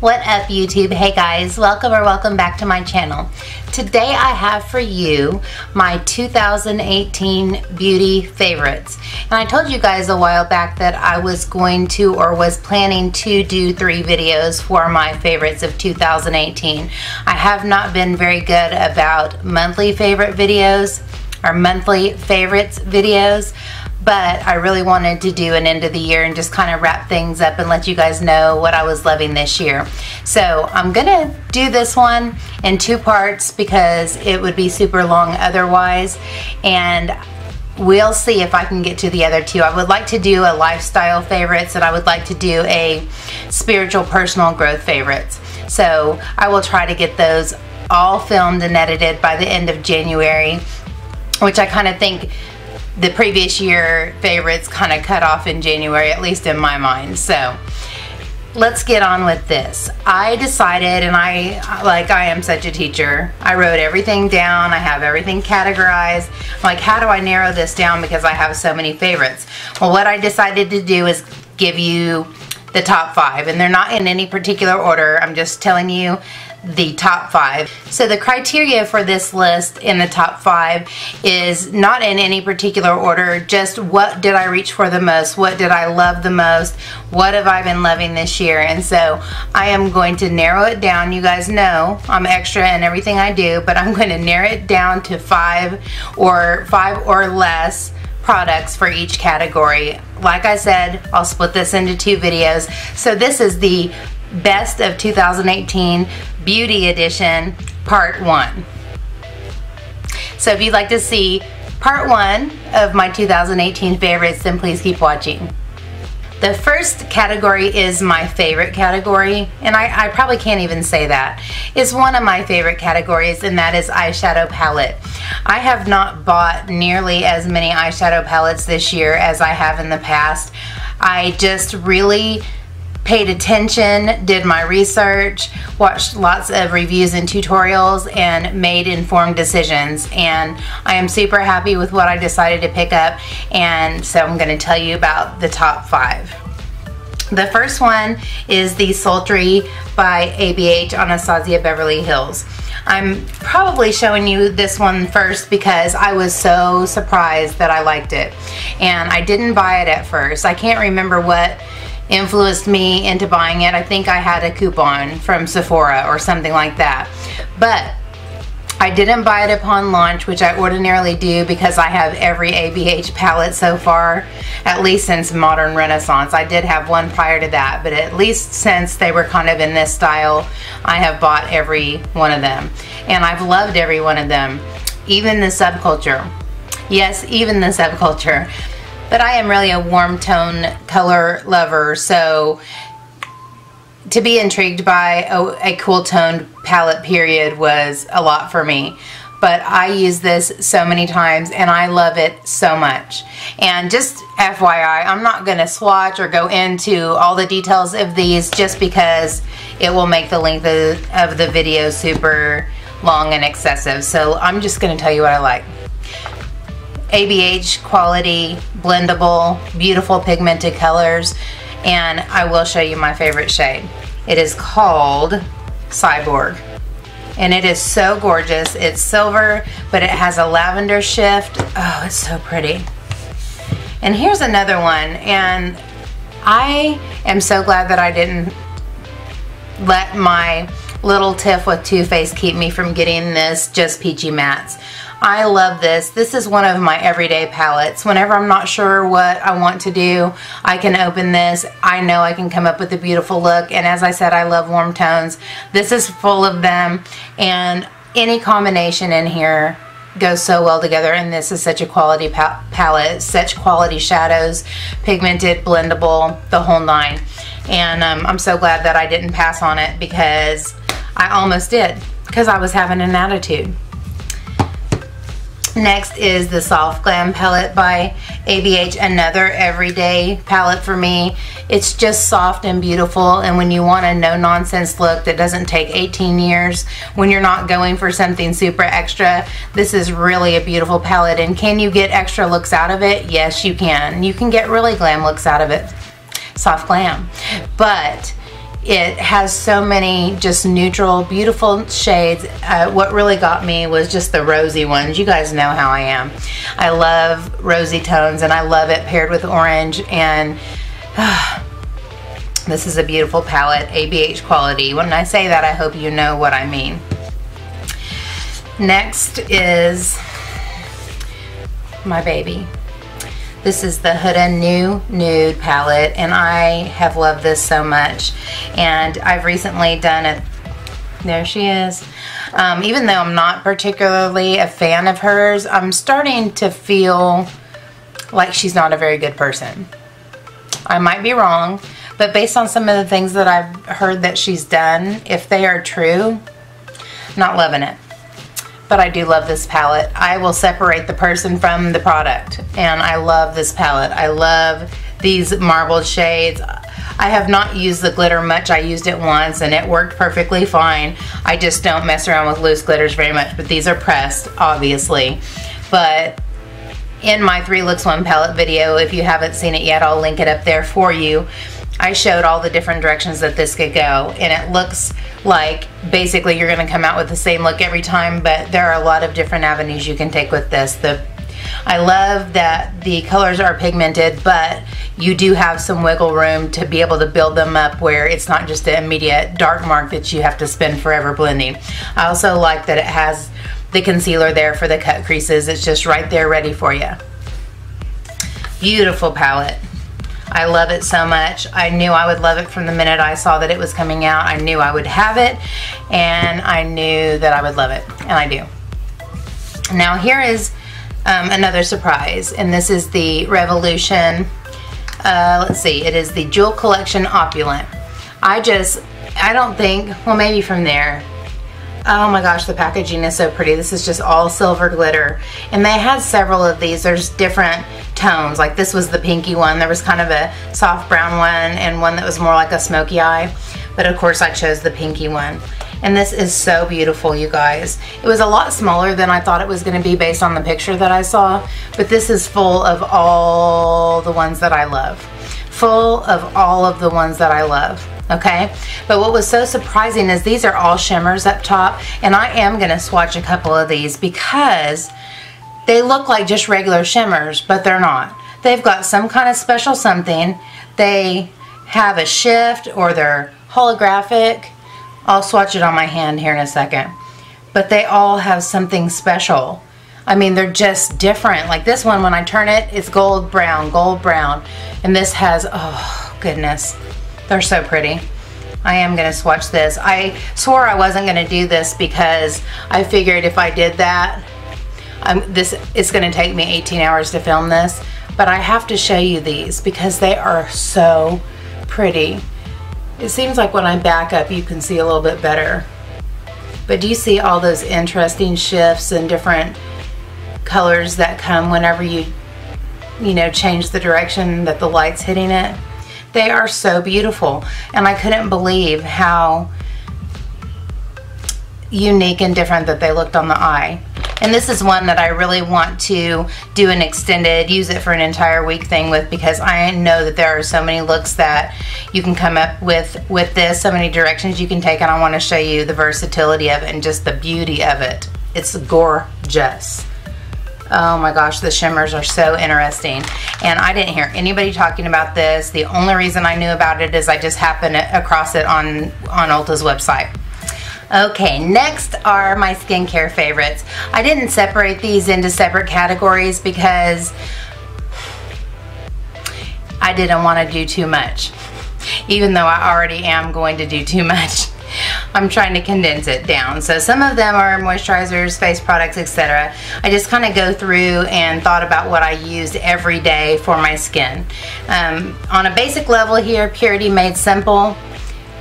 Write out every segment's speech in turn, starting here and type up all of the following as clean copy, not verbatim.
What up, YouTube? Hey guys, welcome back to my channel. Today I have for you my 2018 beauty favorites. And I told you guys a while back that I was going to or was planning to do 3 videos for my favorites of 2018. I have not been very good about monthly favorite videos or monthly favorites videos, but I really wanted to do an end of the year and just kind of wrap things up and let you guys know what I was loving this year. So I'm gonna do this one in 2 parts because it would be super long otherwise, and we'll see if I can get to the other 2. I would like to do a lifestyle favorites and I would like to do a spiritual personal growth favorites. So I will try to get those all filmed and edited by the end of January, which I kind of think the previous year favorites kind of cut off in January, at least in my mind. So let's get on with this. I decided, and I am such a teacher, I wrote everything down. I have everything categorized. I'm like, how do I narrow this down because I have so many favorites? Well, what I decided to do is give you the top 5, and they're not in any particular order. I'm just telling you the top 5. So the criteria for this list in the top 5 is not in any particular order, just what did I reach for the most, what did I love the most, what have I been loving this year. And so I am going to narrow it down. You guys know I'm extra in everything I do, but I'm going to narrow it down to 5 or less products for each category. Like I said, I'll split this into 2 videos. So this is the Best of 2018 Beauty Edition Part 1. So if you'd like to see Part 1 of my 2018 favorites, then please keep watching. The first category is my favorite category, and I probably can't even say that. It's one of my favorite categories, and that is eyeshadow palette. I have not bought nearly as many eyeshadow palettes this year as I have in the past. I just really paid attention, did my research, watched lots of reviews and tutorials, and made informed decisions. And I am super happy with what I decided to pick up, and so I'm going to tell you about the top 5. The first one is the Sultry by ABH Anastasia Beverly Hills. I'm probably showing you this one first because I was so surprised that I liked it. And I didn't buy it at first. I can't remember what influenced me into buying it. I think I had a coupon from Sephora or something like that. But I didn't buy it upon launch, which I ordinarily do because I have every ABH palette so far, at least since Modern Renaissance. I did have one prior to that, but at least since they were kind of in this style, I have bought every one of them. And I've loved every one of them, even the Subculture. Yes, even the Subculture. But I am really a warm tone color lover, so to be intrigued by a cool toned palette period was a lot for me. But I use this so many times and I love it so much. And just FYI, I'm not going to swatch or go into all the details of these just because it will make the length of the video super long and excessive. So I'm just going to tell you what I like. ABH quality, blendable, beautiful pigmented colors, and I will show you my favorite shade. It is called Cyborg, and it is so gorgeous. It's silver, but it has a lavender shift. Oh, it's so pretty. And here's another one, and I am so glad that I didn't let my little tiff with Too Faced keep me from getting this Just Peachy Mattes. I love this. This is one of my everyday palettes. Whenever I'm not sure what I want to do, I can open this. I know I can come up with a beautiful look, and as I said, I love warm tones. This is full of them, and any combination in here goes so well together, and this is such a quality palette, such quality shadows, pigmented, blendable, the whole 9. And I'm so glad that I didn't pass on it because I almost did, because I was having an attitude. Next is the Soft Glam palette by ABH, another everyday palette for me. It's just soft and beautiful, and when you want a no-nonsense look that doesn't take 18 years, when you're not going for something super extra, this is really a beautiful palette. And can you get extra looks out of it? Yes, you can. You can get really glam looks out of it. Soft Glam. But It has so many just neutral, beautiful shades. What really got me was just the rosy ones. You guys know how I am. I love rosy tones, and I love it paired with orange. And this is a beautiful palette, ABH quality. When I say that, I hope you know what I mean. Next is my baby. This is the Huda New Nude palette, and I have loved this so much. And I've recently done a, there she is. Even though I'm not particularly a fan of hers, I'm starting to feel like she's not a very good person. I might be wrong, but based on some of the things that I've heard that she's done, if they are true, not loving it. But I do love this palette. I will separate the person from the product, and I love this palette. I love these marbled shades. I have not used the glitter much. I used it once and it worked perfectly fine. I just don't mess around with loose glitters very much, but these are pressed, obviously. But in my 3 Looks 1 palette video, if you haven't seen it yet, I'll link it up there for you. I showed all the different directions that this could go, and it looks like basically you're going to come out with the same look every time, but there are a lot of different avenues you can take with this. I love that the colors are pigmented, but you do have some wiggle room to be able to build them up where it's not just an immediate dark mark that you have to spend forever blending. I also like that it has the concealer there for the cut creases. It's just right there ready for you. Beautiful palette. I love it so much. I knew I would love it from the minute I saw that it was coming out. I knew I would have it, and I knew that I would love it, and I do. Now here is another surprise, and this is the Revolution, let's see, it is the Jewel Collection Opulent. I don't think, well, maybe from there. Oh my gosh, the packaging is so pretty. This is just all silver glitter, and they had several of these. There's different tones, like this was the pinky one. There was kind of a soft brown one and one that was more like a smoky eye, but of course I chose the pinky one. And this is so beautiful, you guys. It was a lot smaller than I thought it was going to be based on the picture that I saw, but this is full of all the ones that I love. Full of all of the ones that I love. Okay, but what was so surprising is these are all shimmers up top, and I am going to swatch a couple of these because they look like just regular shimmers, but they're not. They've got some kind of special something. They have a shift, or they're holographic. I'll swatch it on my hand here in a second. But they all have something special. I mean, they're just different. Like this one, when I turn it, it's gold brown, and this has, oh goodness. They're so pretty. I am going to swatch this. I swore I wasn't going to do this because I figured if I did that, it's going to take me 18 hours to film this. But I have to show you these because they are so pretty. It seems like when I back up you can see a little bit better. But do you see all those interesting shifts and different colors that come whenever you change the direction that the light's hitting it? They are so beautiful, and I couldn't believe how unique and different that they looked on the eye. And this is one that I really want to do an extended, use it for an entire week thing with, because I know that there are so many looks that you can come up with this, so many directions you can take, and I want to show you the versatility of it and just the beauty of it. It's gorgeous. Oh my gosh, the shimmers are so interesting. And I didn't hear anybody talking about this. The only reason I knew about it is I just happened across it on Ulta's website. Okay, next are my skincare favorites. I didn't separate these into separate categories because I didn't want to do too much. Even though I already am going to do too much. I'm trying to condense it down. So some of them are moisturizers, face products, etc. I just kind of go through and thought about what I use every day for my skin. On a basic level here, Purity Made Simple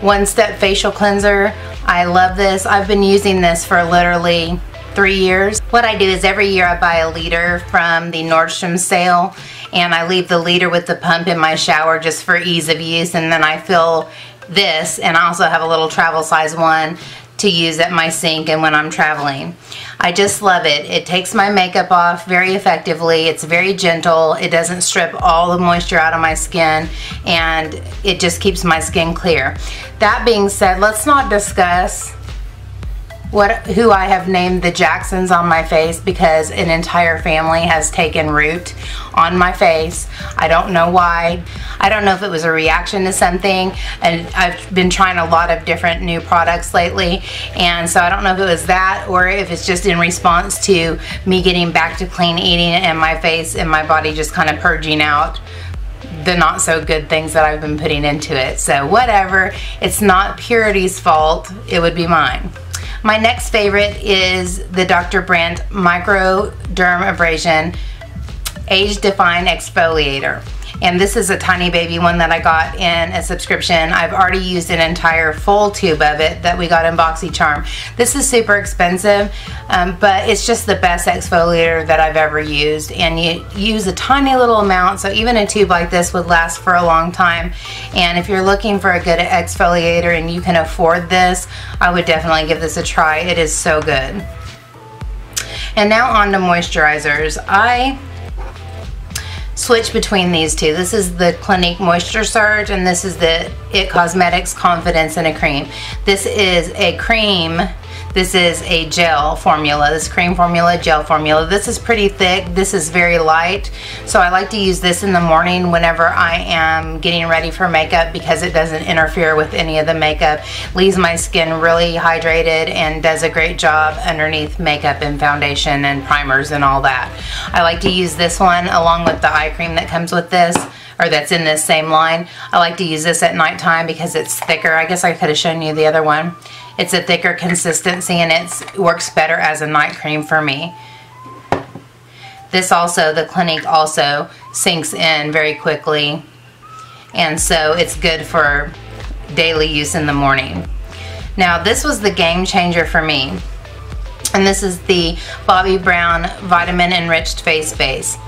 One-Step Facial Cleanser. I love this. I've been using this for literally 3 years. What I do is every year I buy a liter from the Nordstrom sale, and I leave the liter with the pump in my shower just for ease of use, and then I fill this, and I also have a little travel size one to use at my sink and when I'm traveling. I just love it. It takes my makeup off very effectively. It's very gentle. It doesn't strip all the moisture out of my skin, and it just keeps my skin clear. That being said, let's not discuss who I have named the Jacksons on my face, because an entire family has taken root on my face. I don't know why. I don't know if it was a reaction to something, and I've been trying a lot of different new products lately, and so I don't know if it was that or if it's just in response to me getting back to clean eating and my face and my body just kind of purging out the not so good things that I've been putting into it. So whatever, it's not Purity's fault, it would be mine. My next favorite is the Dr. Brandt Micro Dermabrasion Age Define Exfoliator. And this is a tiny baby one that I got in a subscription. I've already used an entire full tube of it that we got in BoxyCharm. This is super expensive, but it's just the best exfoliator that I've ever used. And you use a tiny little amount, so even a tube like this would last for a long time. And if you're looking for a good exfoliator and you can afford this, I would definitely give this a try. It is so good. And now on to moisturizers. I switch between these two. This is the Clinique Moisture Surge, and this is the IT Cosmetics Confidence in a Cream. This is a cream. This is a gel formula. This cream formula, gel formula. This is pretty thick. This is very light. So I like to use this in the morning whenever I am getting ready for makeup, because it doesn't interfere with any of the makeup. Leaves my skin really hydrated and does a great job underneath makeup and foundation and primers and all that. I like to use this one along with the eye cream that comes with this, or that's in this same line. I like to use this at nighttime because it's thicker. I guess I could have shown you the other one. It's a thicker consistency, and it works better as a night cream for me. This also, the Clinique also sinks in very quickly, and so it's good for daily use in the morning. Now this was the game changer for me, and this is the Bobbi Brown Vitamin Enriched Face Base.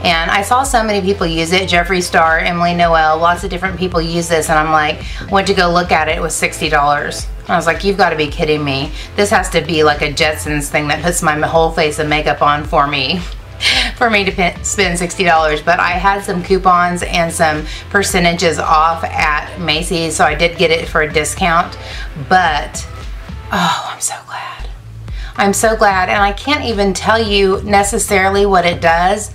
And I saw so many people use it, Jeffree Star, Emily Noel, lots of different people use this, and I'm like, I went to go look at it, it was $60. I was like, you've got to be kidding me. This has to be like a Jetsons thing that puts my whole face of makeup on for me. For me to spend $60, but I had some coupons and some percentages off at Macy's, so I did get it for a discount. But, oh, I'm so glad. I'm so glad, and I can't even tell you necessarily what it does,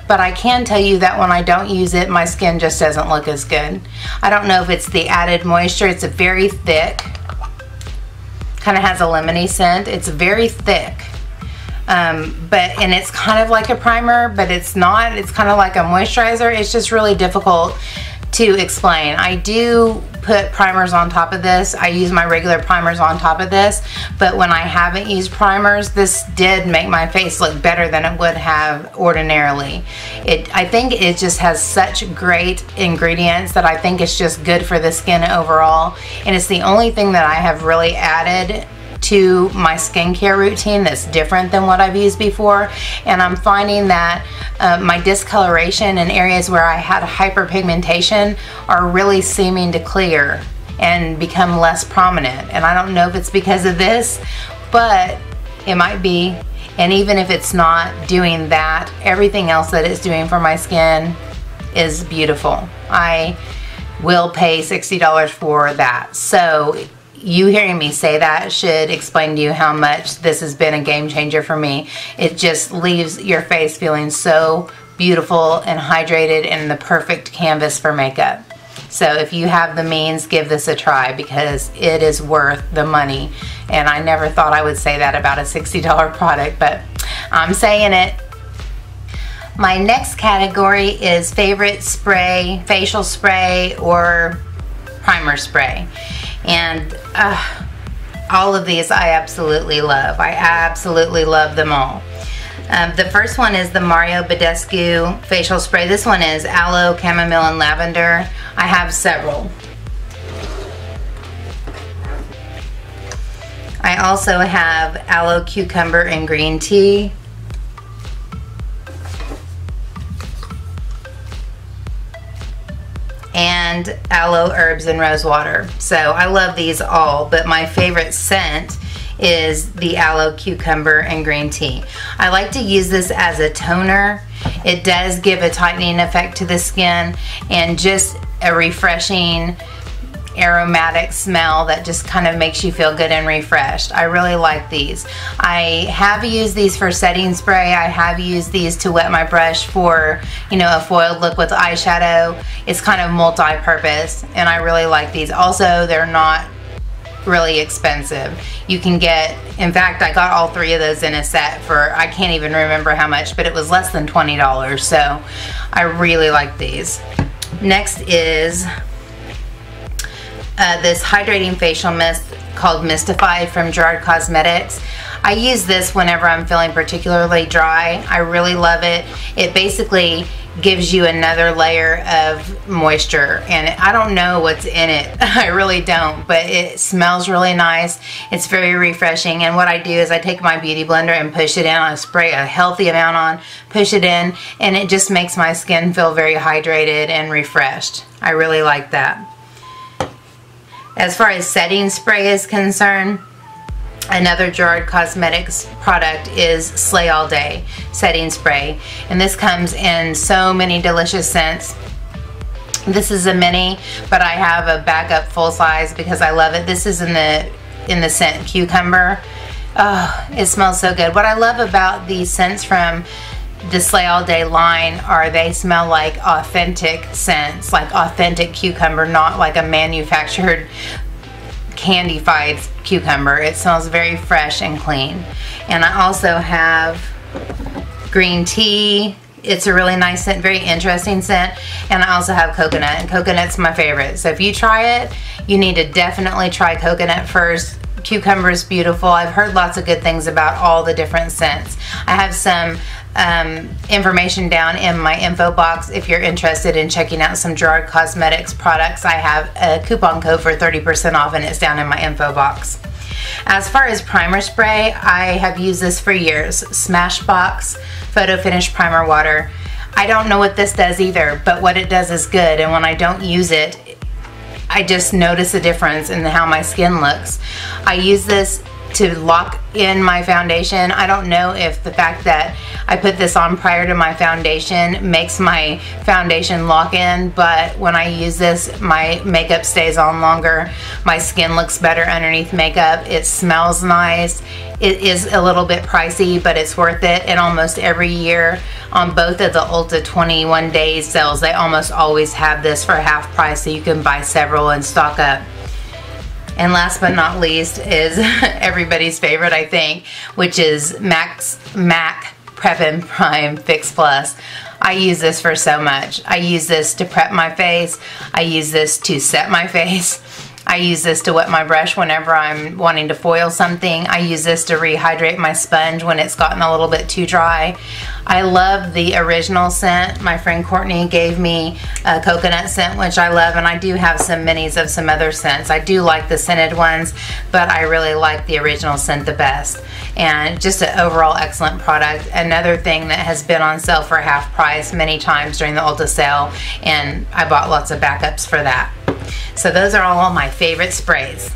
but I can tell you that when I don't use it, my skin just doesn't look as good. I don't know if it's the added moisture. It's a very thick, kind of has a lemony scent. It's very thick, and it's kind of like a primer, but it's not. It's kind of like a moisturizer. It's just really difficult to explain. I do put primers on top of this. I use my regular primers on top of this, but when I haven't used primers, this did make my face look better than it would have ordinarily. I think it just has such great ingredients that I think it's just good for the skin overall, and it's the only thing that I have really added to my skincare routine that's different than what I've used before. And I'm finding that my discoloration in areas where I had hyperpigmentation are really seeming to clear and become less prominent. And I don't know if it's because of this, but it might be. And even if it's not doing that, everything else that it's doing for my skin is beautiful. I will pay $60 for that. So you hearing me say that should explain to you how much this has been a game changer for me. It just leaves your face feeling so beautiful and hydrated and the perfect canvas for makeup. So if you have the means, give this a try, because it is worth the money. And I never thought I would say that about a $60 product, but I'm saying it. My next category is favorite spray, facial spray or primer spray. And all of these I absolutely love. I absolutely love them all. The first one is the Mario Badescu facial spray. This one is aloe, chamomile, and lavender. I have several. I also have aloe, cucumber, and green tea. And aloe, herbs, and rose water. So I love these all, but my favorite scent is the Aloe Cucumber and Green Tea. I like to use this as a toner. It does give a tightening effect to the skin and just a refreshing aromatic smell that just kind of makes you feel good and refreshed. I really like these. I have used these for setting spray. I have used these to wet my brush for, you know, a foiled look with eyeshadow. It's kind of multi-purpose and I really like these. Also, they're not really expensive. You can get, in fact, I got all 3 of those in a set for, I can't even remember how much, but it was less than $20. So I really like these. Next is this hydrating facial mist called Mystify from Gerard Cosmetics. I use this whenever I'm feeling particularly dry. I really love it. It basically gives you another layer of moisture, and I don't know what's in it. I really don't, but it smells really nice. It's very refreshing, and what I do is I take my beauty blender and push it in. I spray a healthy amount on, push it in, and it just makes my skin feel very hydrated and refreshed. I really like that. As far as setting spray is concerned, another Gerard Cosmetics product is Slay All Day setting spray, and this comes in so many delicious scents. This is a mini, but I have a backup full size because I love it. This is in the scent Cucumber. Oh, it smells so good. What I love about these scents from the Slay All Day line are they smell like authentic scents, like authentic cucumber, not like a manufactured candified cucumber. It smells very fresh and clean. And I also have Green Tea. It's a really nice scent, very interesting scent. And I also have coconut, and coconut's my favorite. So if you try it, you need to definitely try coconut first. Cucumber is beautiful. I've heard lots of good things about all the different scents. I have some information down in my info box if you're interested in checking out some Gerard Cosmetics products. I have a coupon code for 30% off, and it's down in my info box. As far as primer spray, I have used this for years. Smashbox Photo Finish Primer Water. I don't know what this does either, but what it does is good, and when I don't use it, I just notice a difference in how my skin looks. I use this to lock in my foundation. I don't know if the fact that I put this on prior to my foundation makes my foundation lock in, but when I use this, my makeup stays on longer. My skin looks better underneath makeup. It smells nice. It is a little bit pricey, but it's worth it. And almost every year on both of the Ulta 21 days sales, they almost always have this for half price, so you can buy several and stock up. And last but not least is everybody's favorite, I think, which is MAC Prep and Prime Fix Plus. I use this for so much. I use this to prep my face. I use this to set my face. I use this to wet my brush whenever I'm wanting to foil something. I use this to rehydrate my sponge when it's gotten a little bit too dry. I love the original scent. My friend Courtney gave me a coconut scent, which I love, and I do have some minis of some other scents. I do like the scented ones, but I really like the original scent the best. And just an overall excellent product. Another thing that has been on sale for half price many times during the Ulta sale, and I bought lots of backups for that. So those are all my favorite sprays.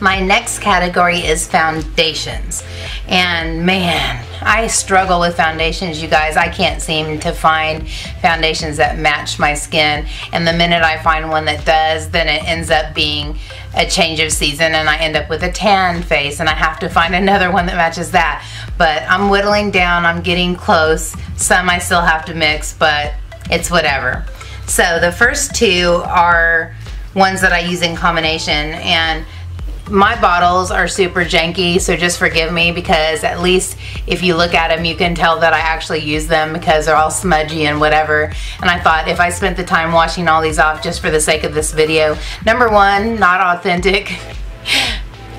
My next category is foundations. And man, I struggle with foundations, you guys. I can't seem to find foundations that match my skin. And the minute I find one that does, then it ends up being a change of season and I end up with a tan face and I have to find another one that matches that. But I'm whittling down, I'm getting close. Some I still have to mix, but it's whatever. So the first two are ones that I use in combination, and my bottles are super janky, so just forgive me, because at least if you look at them you can tell that I actually use them, because they're all smudgy and whatever. And I thought if I spent the time washing all these off just for the sake of this video, number one, not authentic.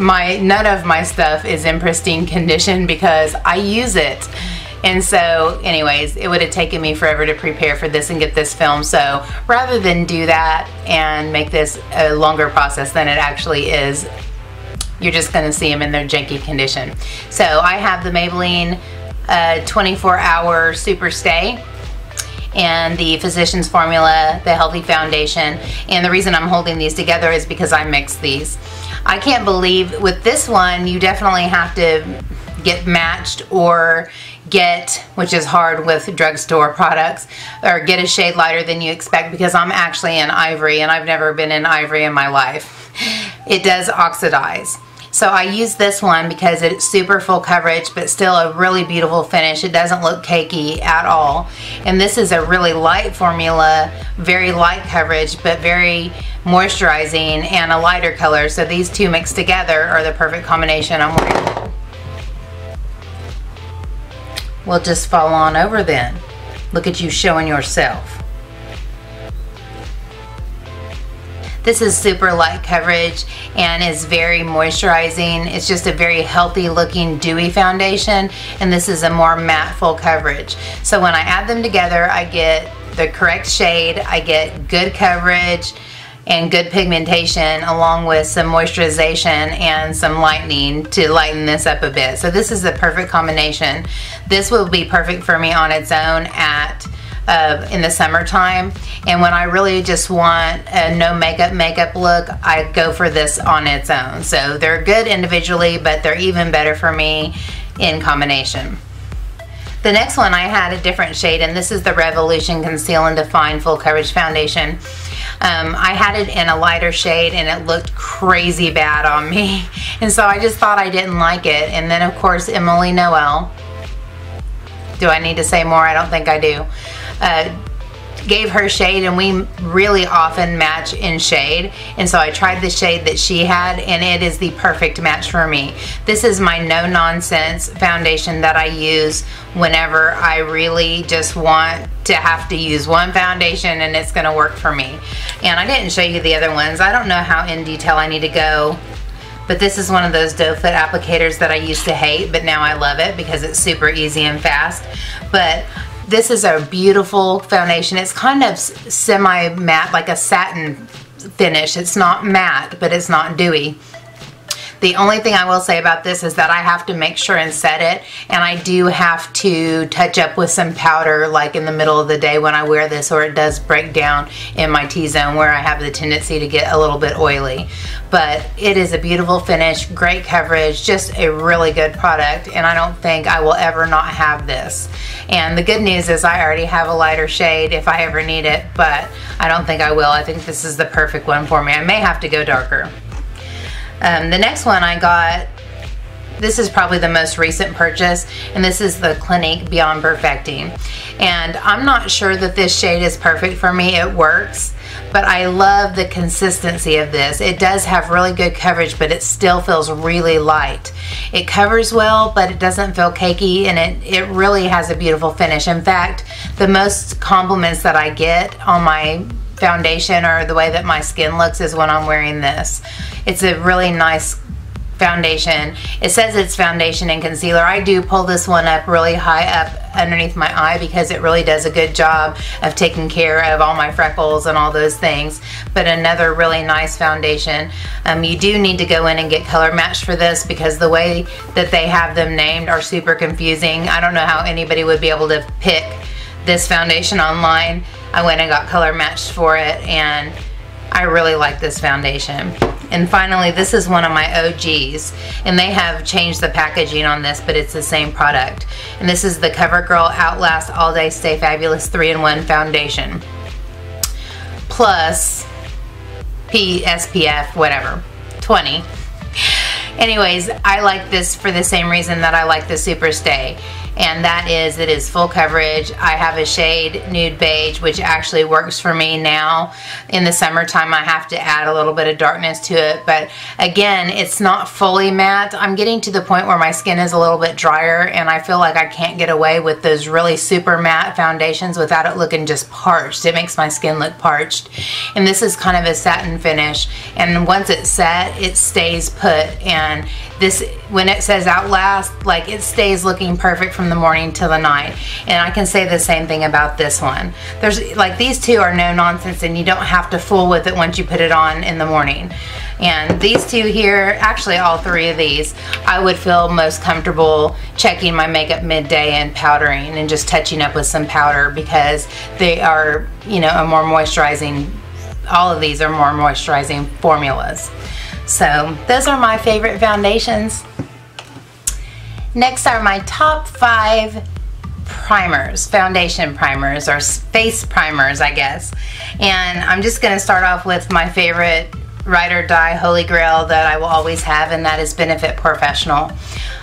None of my stuff is in pristine condition because I use it. And so anyways, it would have taken me forever to prepare for this and get this filmed. So rather than do that and make this a longer process than it actually is, you're just going to see them in their janky condition. So I have the Maybelline 24-hour Super Stay. and the Physicians Formula, the Healthy Foundation. And the reason I'm holding these together is because I mixed these. I can't believe with this one you definitely have to get matched or get, which is hard with drugstore products, or get a shade lighter than you expect, because I'm actually in ivory and I've never been in ivory in my life. It does oxidize. So I use this one because it's super full coverage but still a really beautiful finish. It doesn't look cakey at all. And this is a really light formula, very light coverage but very moisturizing and a lighter color. So these two mixed together are the perfect combination. I'm wearing. We'll just fall on over then. Look at you showing yourself. This is super light coverage and is very moisturizing. It's just a very healthy looking dewy foundation, and this is a more matte full coverage. So when I add them together, I get the correct shade, I get good coverage and good pigmentation, along with some moisturization and some lightening to lighten this up a bit. So this is the perfect combination. This will be perfect for me on its own in the summertime, and when I really just want a no makeup look, I go for this on its own. So they're good individually, but they're even better for me in combination. The next one, I had a different shade, and this is the Revolution Conceal and Define Full Coverage Foundation. I had it in a lighter shade and it looked crazy bad on me, and so I just thought I didn't like it. And then of course Emily Noel, do I need to say more? I don't think I do. Gave her shade, and we really often match in shade, and so I tried the shade that she had, and it is the perfect match for me. This is my no nonsense foundation that I use whenever I really just want to have to use one foundation and it's gonna work for me. And I didn't show you the other ones. I don't know how in detail I need to go, but this is one of those doe foot applicators that I used to hate, but now I love it because it's super easy and fast. But this is a beautiful foundation. It's kind of semi-matte, like a satin finish. It's not matte, but it's not dewy. The only thing I will say about this is that I have to make sure and set it, and I do have to touch up with some powder like in the middle of the day when I wear this, or it does break down in my T-zone where I have the tendency to get a little bit oily. But it is a beautiful finish, great coverage, just a really good product, and I don't think I will ever not have this. And the good news is I already have a lighter shade if I ever need it, but I don't think I will. I think this is the perfect one for me. I may have to go darker. The next one I got, this is probably the most recent purchase, and this is the Clinique Beyond Perfecting. And I'm not sure that this shade is perfect for me. It works, but I love the consistency of this. It does have really good coverage, but it still feels really light. It covers well, but it doesn't feel cakey, and it really has a beautiful finish. In fact, the most compliments that I get on my foundation or the way that my skin looks is when I'm wearing this. It's a really nice foundation. It says it's foundation and concealer. I do pull this one up really high up underneath my eye because it really does a good job of taking care of all my freckles and all those things. But another really nice foundation. You do need to go in and get color matched for this because the way that they have them named are super confusing. I don't know how anybody would be able to pick this foundation online. I went and got color matched for it, and I really like this foundation. And finally, this is one of my OGs, and they have changed the packaging on this, but it's the same product. And this is the CoverGirl Outlast All Day Stay Fabulous 3-in-1 Foundation. Plus SPF, whatever, 20. Anyways, I like this for the same reason that I like the Super Stay. And that is, it is full coverage. I have a shade Nude Beige, which actually works for me now. In the summertime, I have to add a little bit of darkness to it. But again, it's not fully matte. I'm getting to the point where my skin is a little bit drier, and I feel like I can't get away with those really super matte foundations without it looking just parched. It makes my skin look parched. And this is kind of a satin finish. And once it's set, it stays put. And this, when it says Outlast, like it stays looking perfect from the morning till the night. And I can say the same thing about this one. There's like, these two are no nonsense, and you don't have to fool with it once you put it on in the morning. And these two here, actually all three of these, I would feel most comfortable checking my makeup midday and powdering and just touching up with some powder, because they are, you know, a more moisturizing, all of these are more moisturizing formulas. So those are my favorite foundations. Next are my top 5 primers, foundation primers, or face primers, I guess. And I'm just gonna start off with my favorite ride or die holy grail that I will always have, and that is Benefit Professional.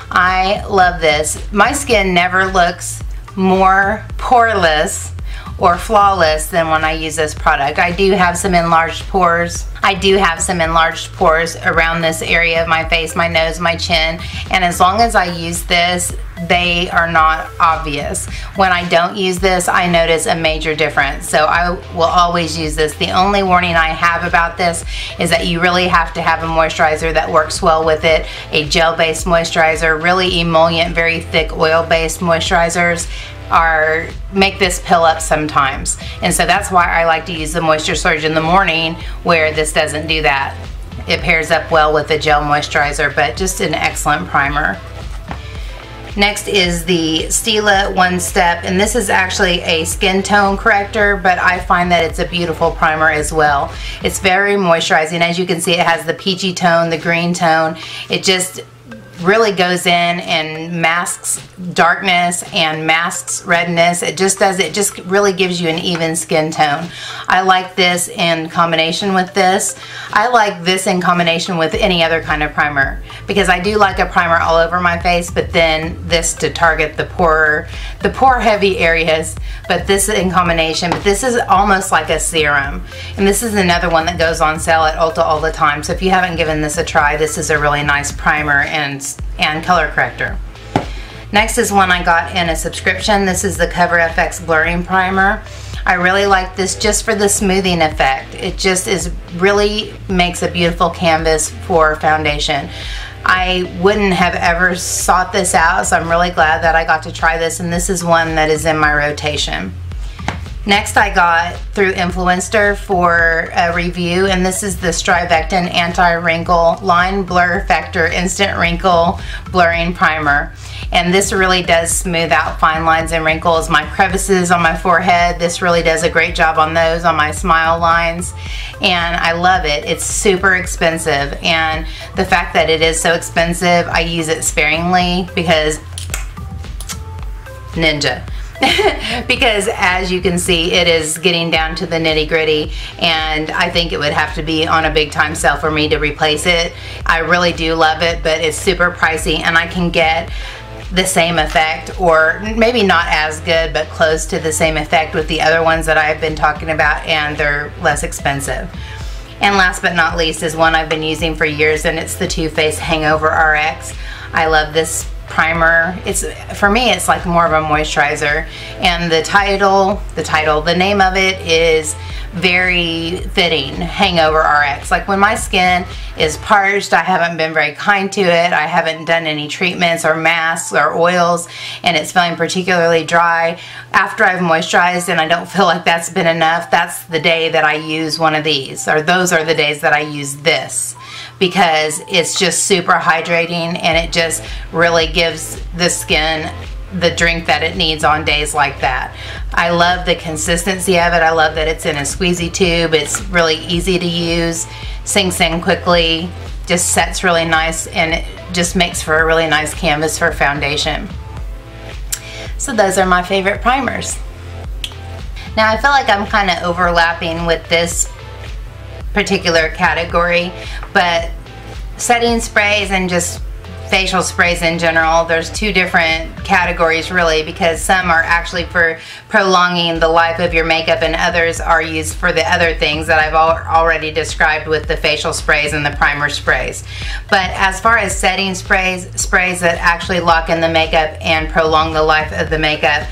I love this. My skin never looks more poreless or flawless than when I use this product. I do have some enlarged pores. I do have some enlarged pores around this area of my face, my nose, my chin, and as long as I use this, they are not obvious. When I don't use this, I notice a major difference. So I will always use this. The only warning I have about this is that you really have to have a moisturizer that works well with it, a gel-based moisturizer. Really emollient, very thick oil-based moisturizers make this pill up sometimes, and so that's why I like to use the Moisture Surge in the morning, where this doesn't do that. It pairs up well with the gel moisturizer, but just an excellent primer. Next is the Stila One Step, and this is actually a skin tone corrector, but I find that it's a beautiful primer as well. It's very moisturizing. As you can see, it has the peachy tone, the green tone. It just really goes in and masks darkness and masks redness. It just really gives you an even skin tone. I like this in combination with this. I like this in combination with any other kind of primer, because I do like a primer all over my face, but then this to target the pore heavy areas, but this in combination. But this is almost like a serum, and this is another one that goes on sale at Ulta all the time. So if you haven't given this a try, this is a really nice primer and color corrector. Next is one I got in a subscription. This is the Cover FX Blurring Primer. I really like this just for the smoothing effect. It just really makes a beautiful canvas for foundation. I wouldn't have ever sought this out, so I'm really glad that I got to try this, and this is one that is in my rotation. Next I got through Influencer for a review, and this is the Strivectin Anti-Wrinkle Line Blur Factor Instant Wrinkle Blurring Primer. And this really does smooth out fine lines and wrinkles. My crevices on my forehead, this really does a great job on those, on my smile lines. And I love it. It's super expensive, and the fact that it is so expensive, I use it sparingly because ninja. Because as you can see, it is getting down to the nitty-gritty, and I think it would have to be on a big time sale for me to replace it. I really do love it, but it's super pricey, and I can get the same effect, or maybe not as good, but close to the same effect with the other ones that I've been talking about, and they're less expensive. And last but not least is one I've been using for years, and it's the Too Faced Hangover RX. I love this primer. For me, it's like more of a moisturizer, and the name of it is very fitting, Hangover RX. Like when my skin is parched, I haven't been very kind to it, I haven't done any treatments or masks or oils, and it's feeling particularly dry, after I've moisturized and I don't feel like that's been enough, that's the day that I use one of these, or those are the days that I use this, because it's just super hydrating, and it just really gives the skin the drink that it needs on days like that. I love the consistency of it. I love that it's in a squeezy tube. It's really easy to use, sinks in quickly, just sets really nice, and it just makes for a really nice canvas for foundation. So those are my favorite primers. Now I feel like I'm kind of overlapping with this particular category, but setting sprays and just facial sprays in general, there's two different categories really, because some are actually for prolonging the life of your makeup, and others are used for the other things that I've already described with the facial sprays and the primer sprays. But as far as setting sprays that actually lock in the makeup and prolong the life of the makeup,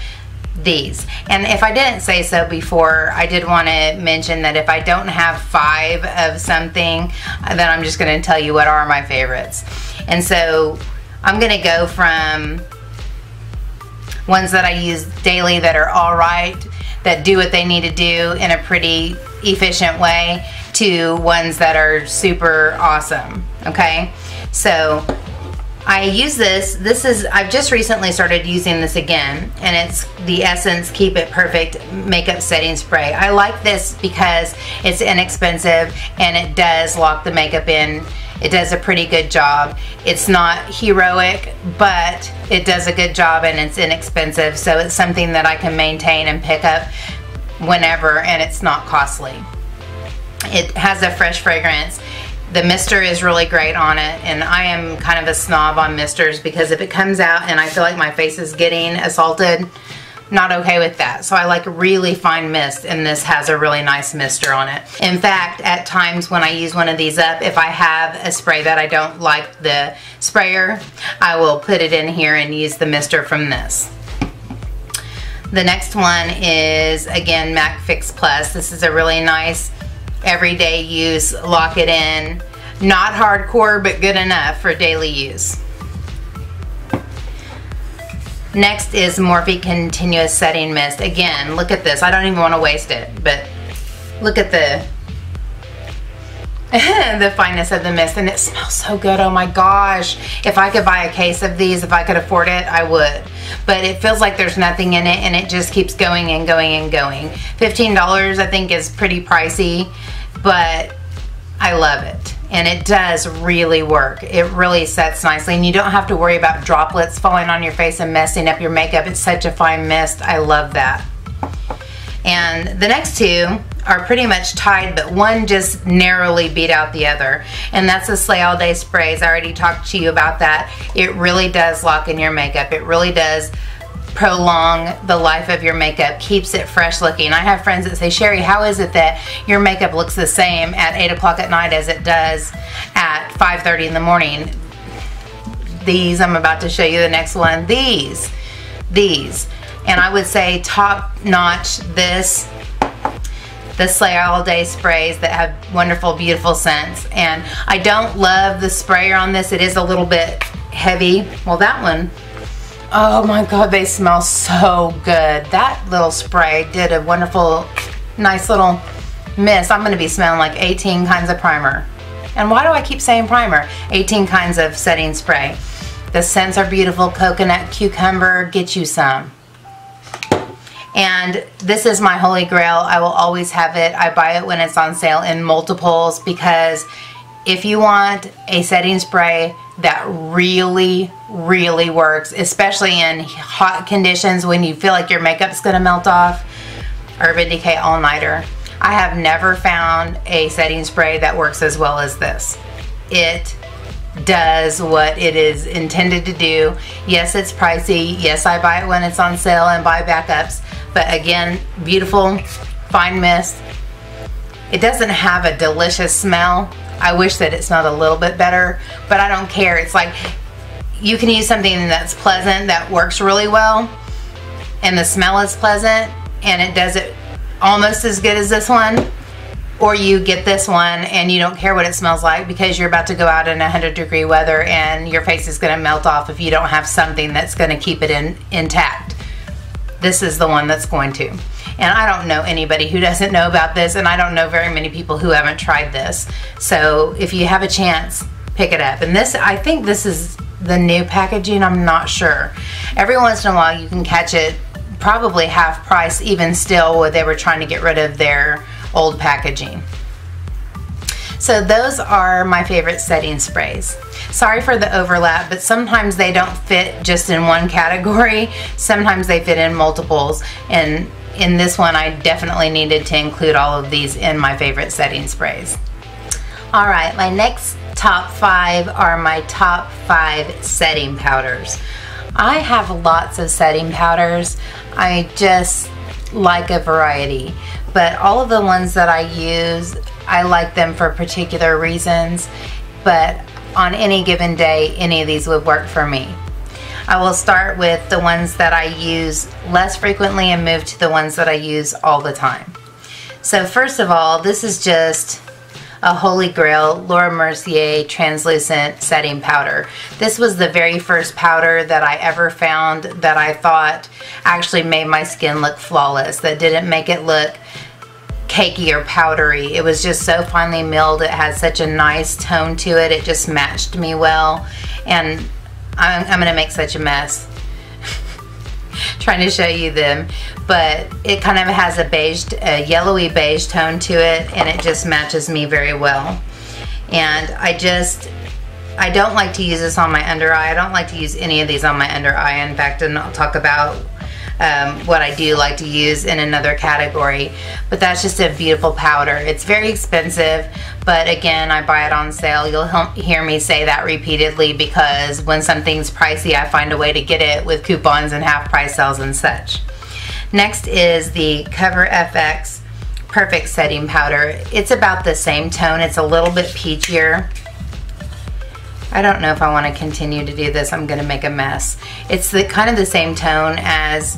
these. And if I didn't say so before, I did want to mention that if I don't have 5 of something, then I'm just going to tell you what are my favorites. And so I'm gonna go from ones that I use daily that are all right, that do what they need to do in a pretty efficient way, to ones that are super awesome, okay? So I use this. I've just recently started using this again, and it's the Essence Keep It Perfect Makeup Setting Spray. I like this because it's inexpensive and it does lock the makeup in. It does a pretty good job. It's not heroic, but it does a good job, and it's inexpensive, so it's something that I can maintain and pick up whenever, and it's not costly. It has a fresh fragrance. The mister is really great on it, and I am kind of a snob on misters because if it comes out and I feel like my face is getting assaulted, not okay with that. So I like really fine mist, and this has a really nice mister on it. In fact, at times when I use one of these up, if I have a spray that I don't like the sprayer, I will put it in here and use the mister from this. The next one is, again, MAC Fix Plus. This is a really nice everyday use, lock it in. Not hardcore, but good enough for daily use. Next is Morphe Continuous Setting Mist. Again, look at this. I don't even want to waste it, but look at the the fineness of the mist, and it smells so good. Oh my gosh. If I could buy a case of these, if I could afford it, I would. But it feels like there's nothing in it, and it just keeps going and going and going. $15 I think is pretty pricey, but I love it. And it does really work. It really sets nicely, and you don't have to worry about droplets falling on your face and messing up your makeup. It's such a fine mist. I love that. And the next two are pretty much tied, but one just narrowly beat out the other, and that's the Slay All Day Sprays. I already talked to you about that. It really does lock in your makeup. It really does prolong the life of your makeup, keeps it fresh looking. I have friends that say, Sherri, how is it that your makeup looks the same at 8 o'clock at night as it does at 5:30 in the morning? These, I'm about to show you the next one. These. And I would say top notch the Slay All Day sprays that have wonderful, beautiful scents. And I don't love the sprayer on this. It is a little bit heavy. Well, that one, oh my God, they smell so good. That little spray did a wonderful, nice little mist. I'm going to be smelling like 18 kinds of primer. And why do I keep saying primer? 18 kinds of setting spray. The scents are beautiful. Coconut, cucumber, get you some. And this is my holy grail. I will always have it. I buy it when it's on sale in multiples, because if you want a setting spray that really, really works, especially in hot conditions when you feel like your makeup's gonna melt off, Urban Decay All Nighter. I have never found a setting spray that works as well as this. It does what it is intended to do. Yes, it's pricey. Yes, I buy it when it's on sale and buy backups. But again, beautiful, fine mist. It doesn't have a delicious smell. I wish that it smelled a little bit better, but I don't care. It's like you can use something that's pleasant, that works really well, and the smell is pleasant, and it does it almost as good as this one. Or you get this one and you don't care what it smells like because you're about to go out in 100-degree weather and your face is going to melt off if you don't have something that's going to keep it intact. This is the one that's going to. And I don't know anybody who doesn't know about this, and I don't know very many people who haven't tried this. So if you have a chance, pick it up. And this, I think this is the new packaging, I'm not sure. Every once in a while you can catch it probably half price, even still, where they were trying to get rid of their old packaging. So those are my favorite setting sprays. Sorry for the overlap, but sometimes they don't fit just in one category. Sometimes they fit in multiples, and in this one I definitely needed to include all of these in my favorite setting sprays. Alright, my next top 5 are my top 5 setting powders. I have lots of setting powders. I just like a variety, but all of the ones that I use, I like them for particular reasons, but on any given day, any of these would work for me. I will start with the ones that I use less frequently and move to the ones that I use all the time. So first of all, this is just a Holy Grail Laura Mercier translucent setting powder. This was the very first powder that I ever found that I thought actually made my skin look flawless, that didn't make it look cakey or powdery. It was just so finely milled. It had such a nice tone to it. It just matched me well. And I'm gonna make such a mess trying to show you them, but it kind of has a yellowy beige tone to it, and it just matches me very well. And I don't like to use this on my under eye. I don't like to use any of these on my under eye. In fact, and I'll talk about what I do like to use in another category, but that's just a beautiful powder. It's very expensive, but again, I buy it on sale. You'll hear me say that repeatedly, because when something's pricey, I find a way to get it with coupons and half price sales and such. Next is the Cover FX Perfect Setting Powder. It's about the same tone. It's a little bit peachier. I don't know if I want to continue to do this. I'm going to make a mess. It's the kind of the same tone as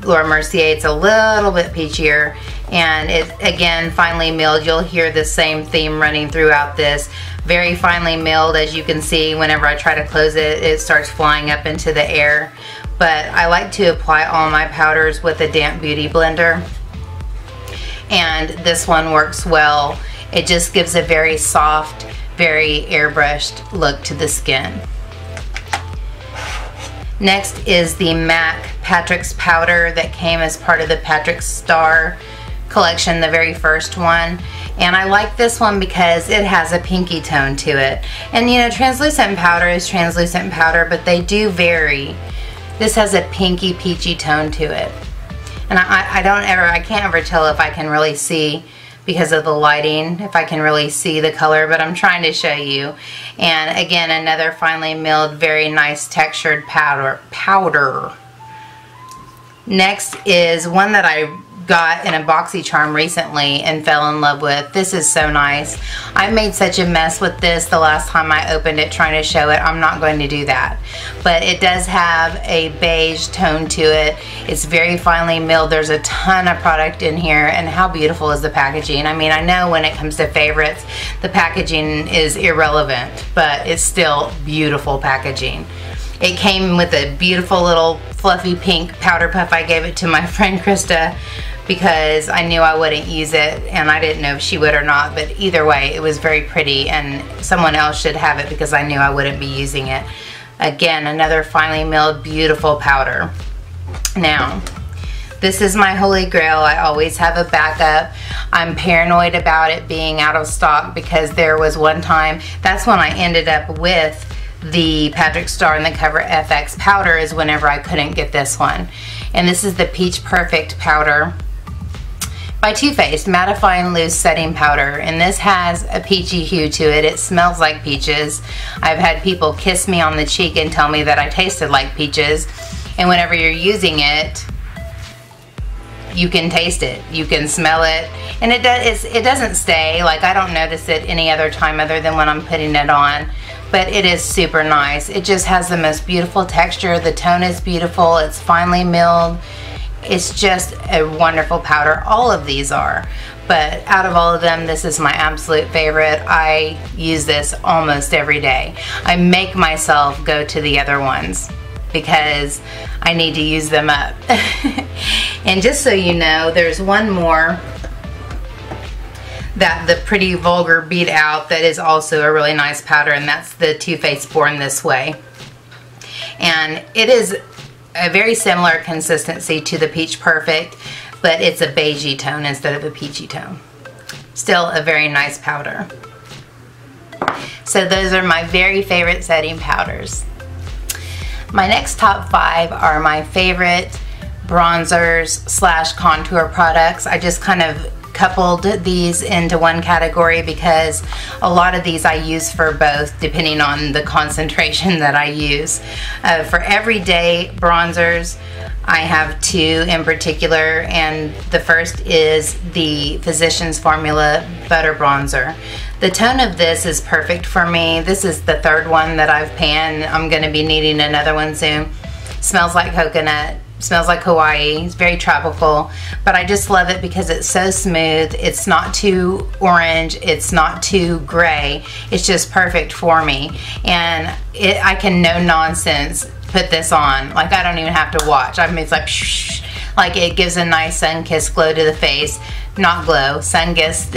Laura Mercier. It's a little bit peachier, and it again finely milled. You'll hear the same theme running throughout this. Very finely milled, as you can see. Whenever I try to close it, it starts flying up into the air. But I like to apply all my powders with a damp beauty blender, and this one works well. It just gives a very soft, very airbrushed look to the skin. Next is the MAC Patrick's powder that came as part of the Patrick's Star collection, the very first one. And I like this one because it has a pinky tone to it. And you know, translucent powder is translucent powder, but they do vary. This has a pinky peachy tone to it. And I can't ever tell if I can really see, because of the lighting, if I can really see the color, but I'm trying to show you. And again, another finely milled, very nice textured powder. Next is one that I got in a BoxyCharm recently and fell in love with. This is so nice. I made such a mess with this the last time I opened it trying to show it. I'm not going to do that. But it does have a beige tone to it. It's very finely milled. There's a ton of product in here, and how beautiful is the packaging. I mean, I know when it comes to favorites, the packaging is irrelevant, but it's still beautiful packaging. It came with a beautiful little fluffy pink powder puff. I gave it to my friend Krista because I knew I wouldn't use it, and I didn't know if she would or not, but either way, it was very pretty, and someone else should have it because I knew I wouldn't be using it. Again, another finely milled, beautiful powder. Now, this is my Holy Grail. I always have a backup. I'm paranoid about it being out of stock, because there was one time, that's when I ended up with the Patrick Star and the Cover FX powder, is whenever I couldn't get this one. And this is the Peach Perfect powder by Too Faced, mattifying loose setting powder, and this has a peachy hue to it. It smells like peaches. I've had people kiss me on the cheek and tell me that I tasted like peaches, and whenever you're using it, you can taste it, you can smell it, and it doesn't stay. Like, I don't notice it any other time other than when I'm putting it on, but it is super nice. It just has the most beautiful texture. The tone is beautiful. It's finely milled. It's just a wonderful powder. All of these are, but out of all of them, this is my absolute favorite. I use this almost every day. I make myself go to the other ones because I need to use them up. And just so you know, there's one more that the Pretty Vulgar beat out that is also a really nice powder, and that's the Too Faced Born This Way. And it is a very similar consistency to the Peach Perfect, but it's a beigey tone instead of a peachy tone. Still a very nice powder. So those are my very favorite setting powders. My next top 5 are my favorite bronzers slash contour products. I just kind of coupled these into one category because a lot of these I use for both, depending on the concentration that I use. For everyday bronzers, I have 2 in particular, and the first is the Physicians Formula Butter Bronzer. The tone of this is perfect for me. This is the 3rd one that I've panned. I'm going to be needing another one soon. Smells like coconut. Smells like Hawaii. It's very tropical, but I just love it because it's so smooth. It's not too orange. It's not too gray. It's just perfect for me. And I can no nonsense put this on. Like, I don't even have to watch. I mean, it's like, shh, like it gives a nice sun-kissed glow to the face. Not glow, sun-kissed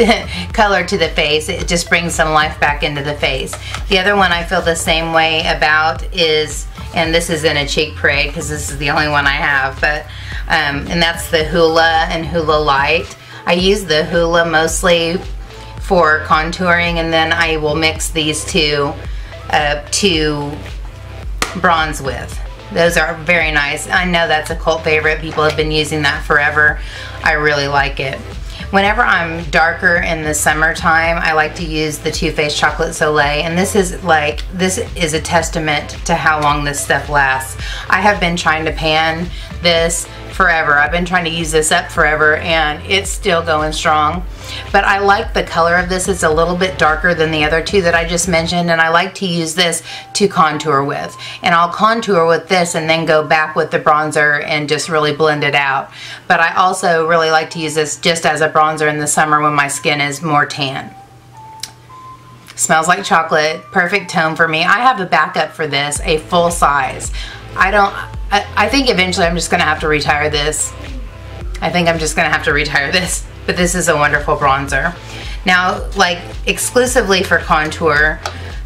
color to the face. It just brings some life back into the face. The other one I feel the same way about is, and this is in a cheek parade because this is the only one I have, but and that's the Hoola and Hoola Light. I use the Hoola mostly for contouring, and then I will mix these two to bronze with. Those are very nice. I know that's a cult favorite. People have been using that forever. I really like it. Whenever I'm darker in the summertime, I like to use the Too Faced Chocolate Soleil, and this is a testament to how long this stuff lasts. I have been trying to pan this forever. I've been trying to use this up forever, and it's still going strong. But I like the color of this. It's a little bit darker than the other two that I just mentioned, and I like to use this to contour with. And I'll contour with this and then go back with the bronzer and just really blend it out. But I also really like to use this just as a bronzer in the summer when my skin is more tan. Smells like chocolate. Perfect tone for me. I have a backup for this, a full size. I think eventually I'm just going to have to retire this. I think I'm just going to have to retire this. But this is a wonderful bronzer. Now, like, exclusively for contour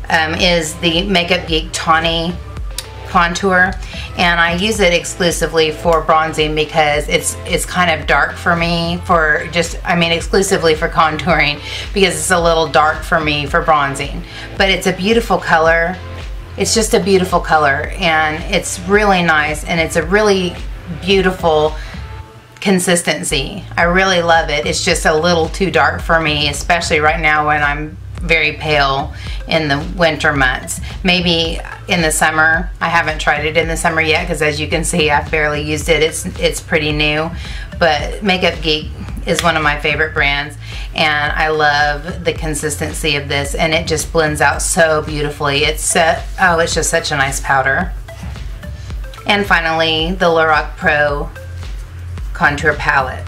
is the Makeup Geek Tawny Contour. And I use it exclusively for bronzing because it's kind of dark for me for exclusively for contouring because it's a little dark for me for bronzing. But it's a beautiful color. It's just a beautiful color, and it's really nice, and it's a really beautiful consistency. I really love it. It's just a little too dark for me, especially right now when I'm very pale in the winter months. Maybe in the summer. I haven't tried it in the summer yet because, as you can see, I've barely used it. It's pretty new, but Makeup Geek is one of my favorite brands, and I love the consistency of this, and it just blends out so beautifully. It's just such a nice powder. And finally, the Lorac Pro Contour Palette.